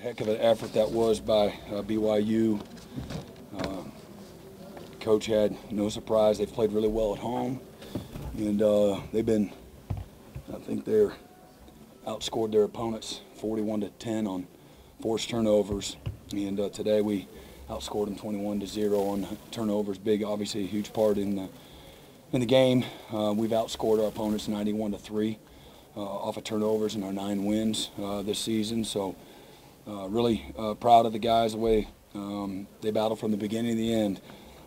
heck of an effort that was by BYU. Coach had no surprise. They've played really well at home, and they've been, I think they're outscored their opponents 41-10 on forced turnovers, and today we outscored them 21-0 on turnovers. Big, obviously a huge part in the game. We've outscored our opponents 91-3 off of turnovers in our 9 wins this season. So really proud of the guys, the way they battled from the beginning to the end.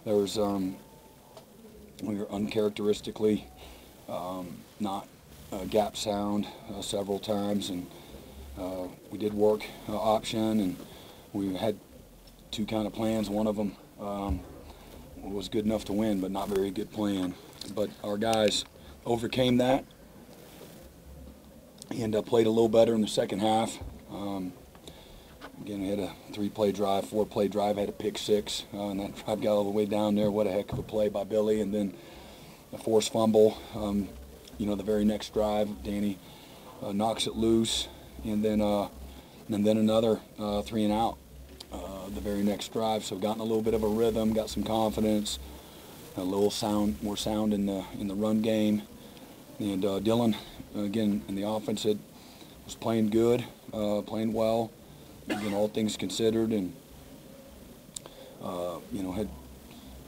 There was we were uncharacteristically not gap sound several times, and we did work option, and we had 2 kind of plans. One of them was good enough to win, but not very good plan. But our guys overcame that and played a little better in the second half. Again, we had a 3-play drive, 4-play drive, had a pick 6, and that drive got all the way down there. What a heck of a play by Billy, and then a forced fumble. The very next drive, Danny knocks it loose, and then another 3 and out the very next drive. So gotten a little bit of a rhythm, got some confidence, a little more sound in the run game, and Dylan again in the offense was playing good, playing well. Again, all things considered, and had,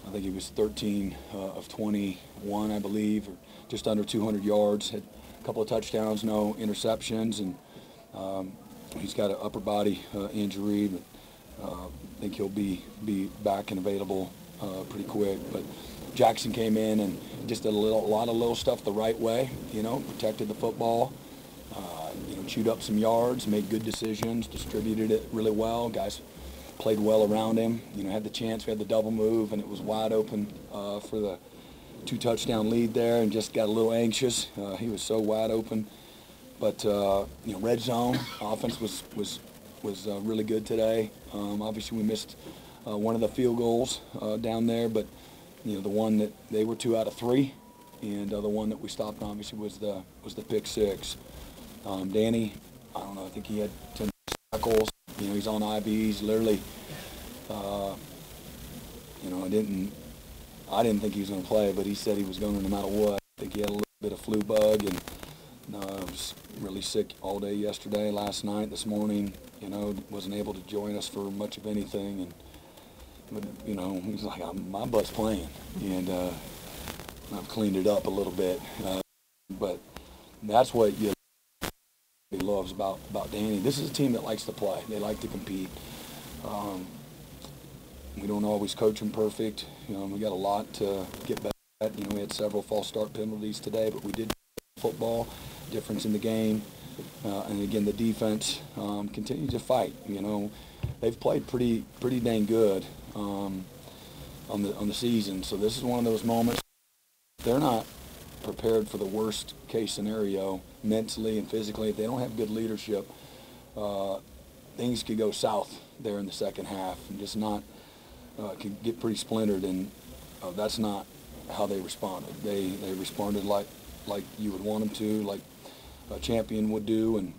I think he was 13 of 21, I believe, or just under 200 yards. Had a couple of touchdowns, no interceptions, and he's got an upper body injury, but I think he'll be back and available pretty quick. But Jackson came in and just did a lot of little stuff the right way. Protected the football. Chewed up some yards, made good decisions, distributed it really well. Guys played well around him. Had the chance. We had the double move, and it was wide open for the 2-touchdown lead there, and just got a little anxious. He was so wide open. But red zone offense was really good today. Obviously, we missed one of the field goals down there, but the one that they were 2 out of 3, and the one that we stopped obviously was the pick 6. Danny, I don't know, I think he had 10 tackles. He's on IVs. Literally, I didn't think he was going to play, but he said he was going to no matter what. I think he had a little bit of flu bug, and was really sick all day yesterday, last night, this morning. Wasn't able to join us for much of anything, and he's like, my butt's playing, and I've cleaned it up a little bit, but that's what he loves about Danny. This is a team that likes to play. They like to compete. We don't always coach them perfect. We got a lot to get better at. We had several false start penalties today, but we did football, difference in the game. And again, the defense continues to fight. They've played pretty dang good on the season. So this is one of those moments. They're not prepared for the worst case scenario mentally and physically. If they don't have good leadership, things could go south there in the second half and just not could get pretty splintered, and that's not how they responded. They responded like you would want them to, like a champion would do, and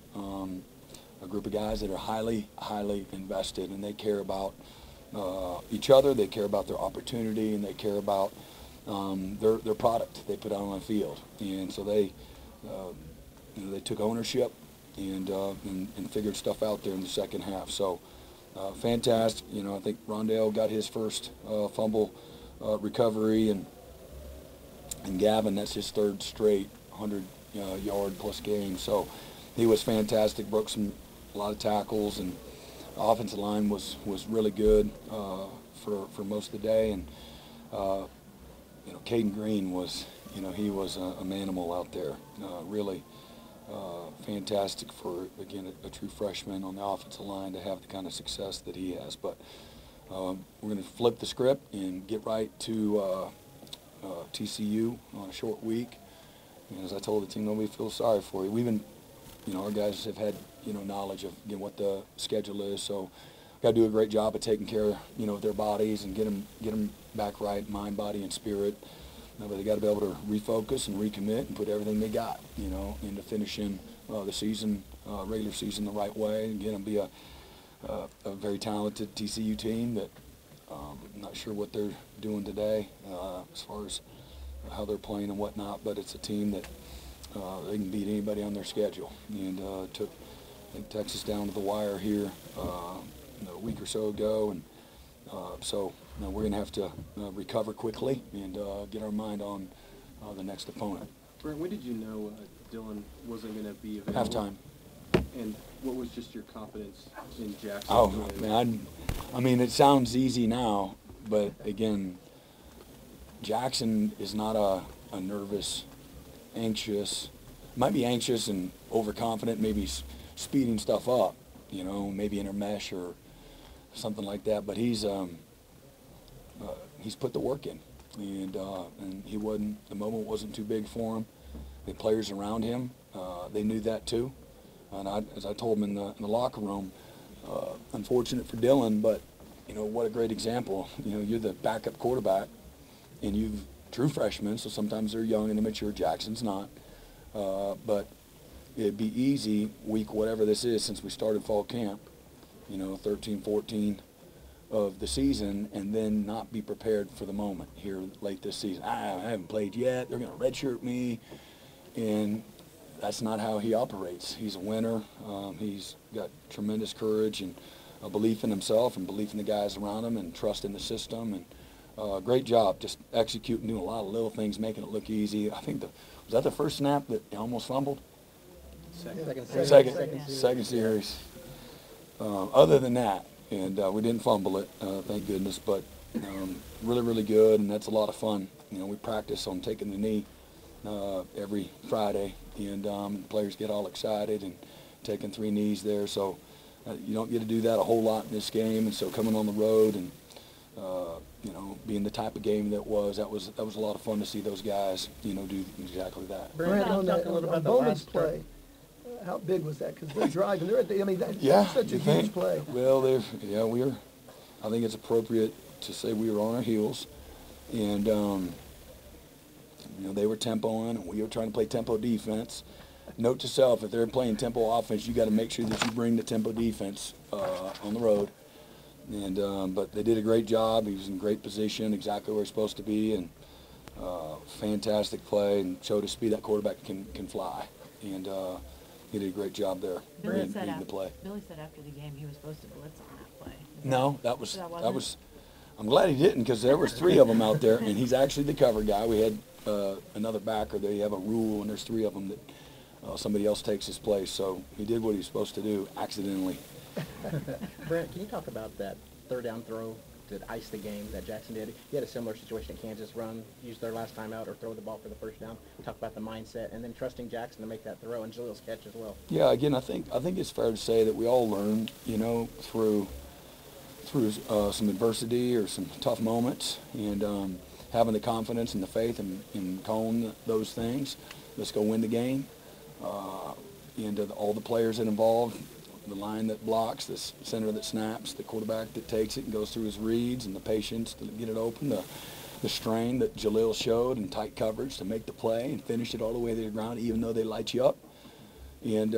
a group of guys that are highly invested, and they care about each other, they care about their opportunity, and they care about their product they put out on the field. And so they took ownership and figured stuff out there in the second half. So fantastic. I think Rondale got his first fumble recovery, and Gavin, that's his 3rd straight 100-yard plus game. So he was fantastic. Broke a lot of tackles, and the offensive line was really good for most of the day. And Caden Green was, he was a manimal out there. Really fantastic for, again, a true freshman on the offensive line to have the kind of success that he has. But we're going to flip the script and get right to TCU on a short week. And as I told the team, nobody feels sorry for you. We've been, our guys have had, knowledge of what the schedule is. So got to do a great job of taking care of, their bodies and get them back right, mind, body, and spirit. But they got to be able to refocus and recommit and put everything they got, into finishing the season, regular season, the right way. And again, it'll be a very talented TCU team that I'm not sure what they're doing today as far as how they're playing and whatnot, but it's a team that they can beat anybody on their schedule. And took I think Texas down to the wire here a week or so ago, and so we're going to have to recover quickly and get our mind on the next opponent. Brent, when did you know Dylan wasn't going to be available? Halftime. And what was just your confidence in Jackson? Oh, man, I mean, it sounds easy now, but again, Jackson is not a nervous, anxious, might be anxious and overconfident, maybe speeding stuff up, maybe intermesh or something like that, but he's put the work in, and the moment wasn't too big for him. The players around him, they knew that too. And as I told him in the locker room, unfortunate for Dylan, but what a great example. You're the backup quarterback, and you've true freshmen, so sometimes they're young and immature. Jackson's not, but it'd be easy week whatever this is since we started fall camp, 13, 14 of the season, and then not be prepared for the moment here late this season. I haven't played yet. They're going to redshirt me, and that's not how he operates. He's a winner. He's got tremendous courage and a belief in himself and belief in the guys around him and trust in the system. And great job just executing, doing a lot of little things, making it look easy. I think was that the first snap that he almost fumbled? Second series. Other than that, and we didn't fumble it, thank goodness, but really, really good, and that's a lot of fun. We practice on taking the knee every Friday, and players get all excited and taking 3 knees there. So you don't get to do that a whole lot in this game, and so coming on the road and being the type of game that was a lot of fun to see those guys do exactly that. Brent, on Bowman's play, how big was that? Because they're driving, that's such a huge play. Well, I think it's appropriate to say we were on our heels, and they were tempoing, and we were trying to play tempo defense. Note to self, if they're playing tempo offense, you got to make sure that you bring the tempo defense on the road. And but they did a great job. He was in great position, exactly where he's supposed to be, and fantastic play, and showed his speed. That quarterback can fly, and he did a great job there. Billy said after the game he was supposed to blitz on that play. No, that was. I'm glad he didn't, because there was 3 of them out there, and he's actually the cover guy. We had another backer. They have a rule, and there's 3 of them that somebody else takes his place. So he did what he was supposed to do, accidentally. Brent, can you talk about that third down throw to ice the game that Jackson did? He had a similar situation at Kansas, use their last time out or throw the ball for the first down. Talk about the mindset and then trusting Jackson to make that throw and Jalil's catch as well. Yeah, again, I think it's fair to say that we all learn, through some adversity or some tough moments, and having the confidence and the faith in calling those things. Let's go win the game. And all the players that involved, the line that blocks, the center that snaps, the quarterback that takes it and goes through his reads, and the patience to get it open, the strain that Jalil showed and tight coverage to make the play and finish it all the way to the ground, even though they light you up. And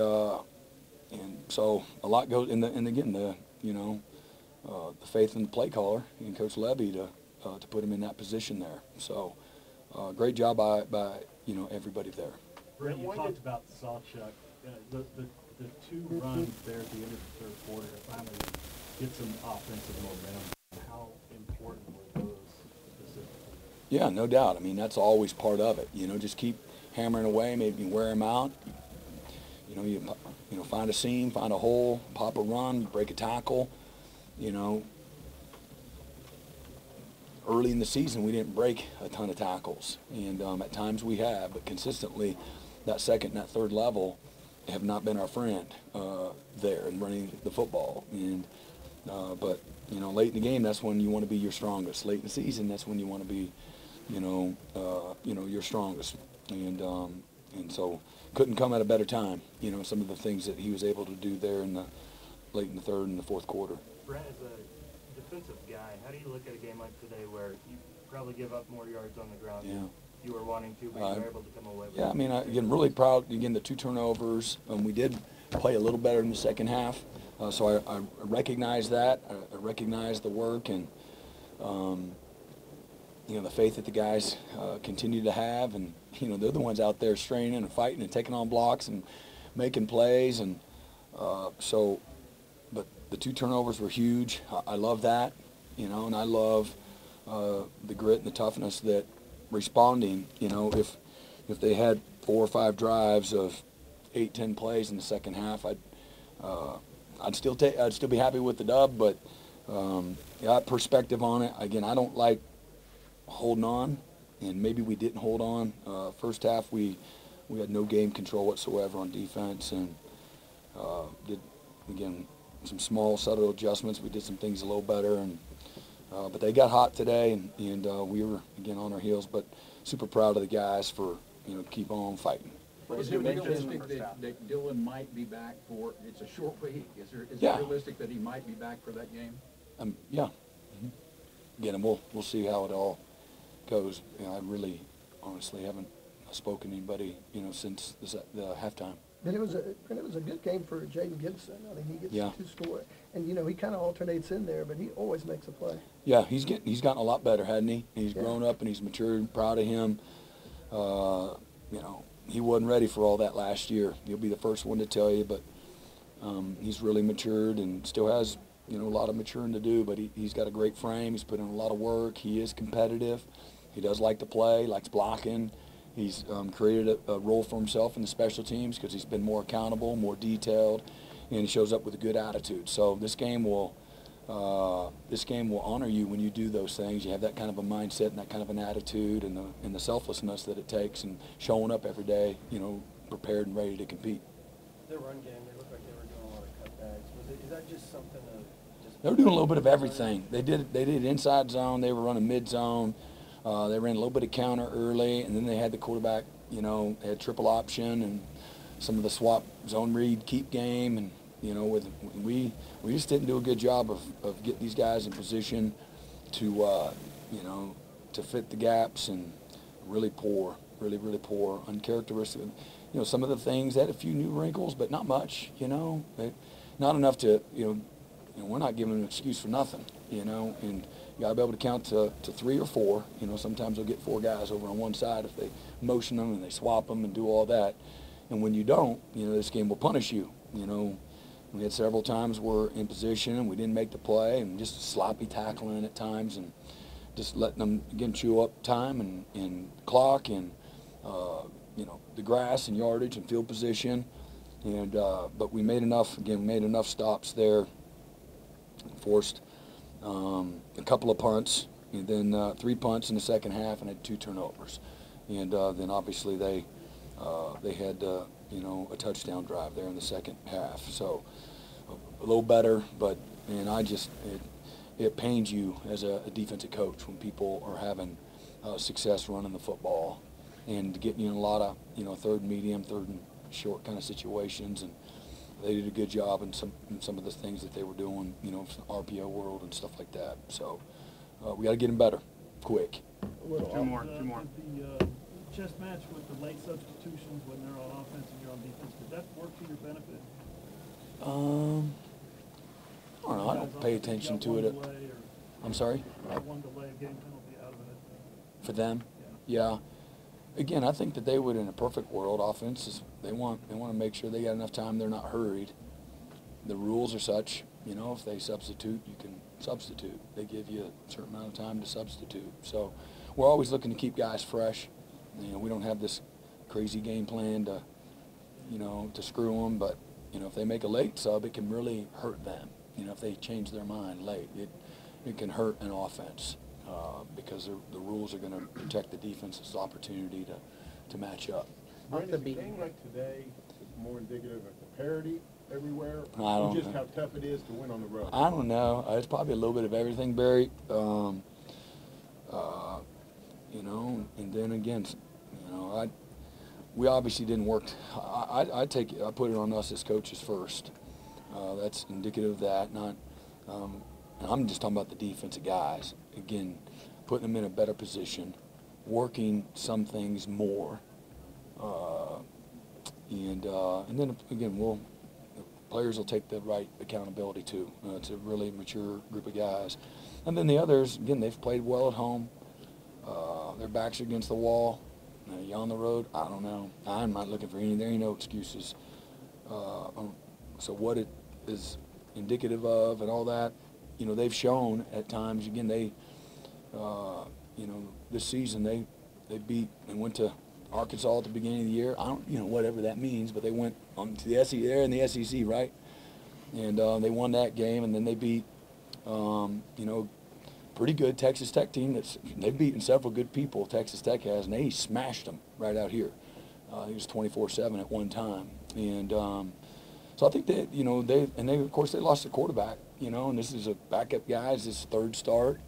so a lot goes, and again, the faith in the play caller and Coach Levy to put him in that position there. So great job by everybody there. Brent, you talked about Sawchuck. The 2 runs there at the end of the 3rd quarter to finally get some offensive momentum. How important were those specifically? Yeah, no doubt. I mean, that's always part of it. Just keep hammering away, maybe wear them out. You find a seam, find a hole, pop a run, break a tackle. Early in the season, we didn't break a ton of tackles, and at times we have, but consistently, that second and that third level have not been our friend there in running the football. And but late in the game, that's when you want to be your strongest. Late in the season, that's when you want to be, your strongest. And so couldn't come at a better time. Some of the things that he was able to do there late in the 3rd and the 4th quarter. Brent, as a defensive guy, how do you look at a game like today where you probably give up more yards on the ground? Yeah. You were wanting to, but you were able to come away with it. Yeah, I mean, again, really proud. Again, the 2 turnovers. We did play a little better in the second half. So I recognize that. I recognize the work and, the faith that the guys continue to have. And, they're the ones out there straining and fighting and taking on blocks and making plays. And but the 2 turnovers were huge. I love that, and I love the grit and the toughness that responding, if they had 4 or 5 drives of 8-10 plays in the second half, I'd still be happy with the dub, but perspective on it. Again, I don't like holding on, and maybe we didn't hold on. First half we had no game control whatsoever on defense, and did again some small subtle adjustments. We did some things a little better, and but they got hot today, and we were again on our heels. But super proud of the guys for keep on fighting. Is it realistic that Dylan might be back for? It's a short week. Is it realistic that he might be back for that game? Yeah. Mm-hmm. Again, and we'll see how it all goes. I really, honestly, haven't spoken to anybody since the halftime. But it was a good game for Jaden Gibson. I mean, he gets 2 scores, and he kind of alternates in there, but he always makes a play. Yeah, he's gotten a lot better, hasn't he? He's grown up and he's matured. Proud of him. He wasn't ready for all that last year. He'll be the first one to tell you, but he's really matured and still has a lot of maturing to do. But he's got a great frame. He's put in a lot of work. He is competitive. He does like to play, likes blocking. He's created a role for himself in the special teams because he's been more accountable, more detailed, and he shows up with a good attitude. So this game will honor you when you do those things. You have that kind of a mindset and that kind of an attitude and the selflessness that it takes, and showing up every day, prepared and ready to compete. Their run game, they looked like they were doing a lot of cutbacks. Is that just something of just? They were doing a little bit of everything. They did inside zone. They were running mid zone. They ran a little bit of counter early, and then they had the quarterback, they had triple option and some of the swap zone read keep game, and we just didn't do a good job of getting these guys in position to to fit the gaps, and really poor, really poor, uncharacteristic. Some of the things had a few new wrinkles, but not much. Not enough to we're not giving an excuse for nothing. And you got to be able to count to 3 or 4. Sometimes they'll get 4 guys over on one side if they motion them and they swap them and do all that. And when you don't, this game will punish you. We had several times we're in position and we didn't make the play, and just sloppy tackling at times, and just letting them, again, chew up time and clock and, the grass and yardage and field position. And but we made enough stops there, forced a couple of punts, and then 3 punts in the second half, and had 2 turnovers. And then obviously they had a touchdown drive there in the second half. So a little better, but it pains you as a defensive coach when people are having success running the football and getting in a lot of third and medium, third and short kind of situations. And they did a good job in some of the things that they were doing, RPO world and stuff like that. So we got to get them better, quick. Two more. The chess match with the late substitutions when they're on offense and you're on defense, did that work to your benefit? I don't know. I don't pay attention to it. I'm sorry? One delay, game penalty out of it. For them? Yeah. Again, I think that they would, in a perfect world, offenses, they want to make sure they got enough time, they're not hurried. The rules are such, if they substitute, you can substitute. They give you a certain amount of time to substitute. So we're always looking to keep guys fresh. We don't have this crazy game plan to, to screw them, but, if they make a late sub, it can really hurt them. If they change their mind late, it can hurt an offense. Because the rules are going to protect the defense's opportunity to match up. Brent, is a game like today more indicative of the parity everywhere, or just how tough it is to win on the road? I don't know. It's probably a little bit of everything, Barry. And then again, we obviously didn't work. I put it on us as coaches first. That's indicative of that. Not. And I'm just talking about the defensive guys. Again, putting them in a better position, working some things more, and then again players will take the right accountability too. It's a really mature group of guys. And then the others, again, they've played well at home. Their backs are against the wall. You on the road? I don't know. I'm not looking for any. There ain't no excuses. So what it is indicative of and all that, you know, they've shown at times. Again, they, you know, this season they beat and went to Arkansas at the beginning of the year. I don't, you know, whatever that means, but they went on to the SEC. They're in the SEC, right? And they won that game, and then they beat, you know, pretty good Texas Tech team. They've beaten several good people, Texas Tech has, and they smashed them right out here. It was 24-7 at one time. And so I think that, you know, of course, they lost the quarterback, you know, and this is a backup guy. It's his third start.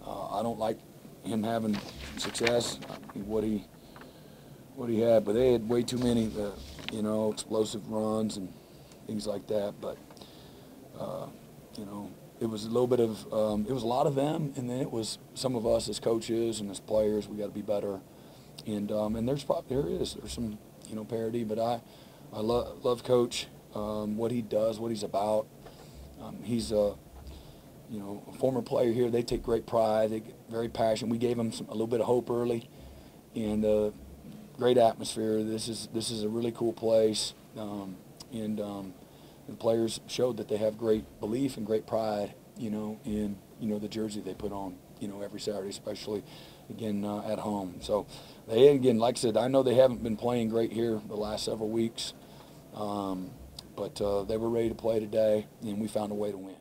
I don't like him having success, what he had, but they had way too many, you know, explosive runs and things like that. But, you know, it was a little bit of, it was a lot of them, and then it was some of us as coaches and as players. We got to be better, and there's some, you know, parity. But I love Coach, what he does, what he's about. He's a, you know, a former player here. They take great pride. They get very passionate. We gave him a little bit of hope early, and great atmosphere. This is a really cool place, the players showed that they have great belief and great pride, you know, in, you know, the jersey they put on, you know, every Saturday, especially, again, at home. So they, again, like I said, I know they haven't been playing great here the last several weeks, but they were ready to play today, and we found a way to win.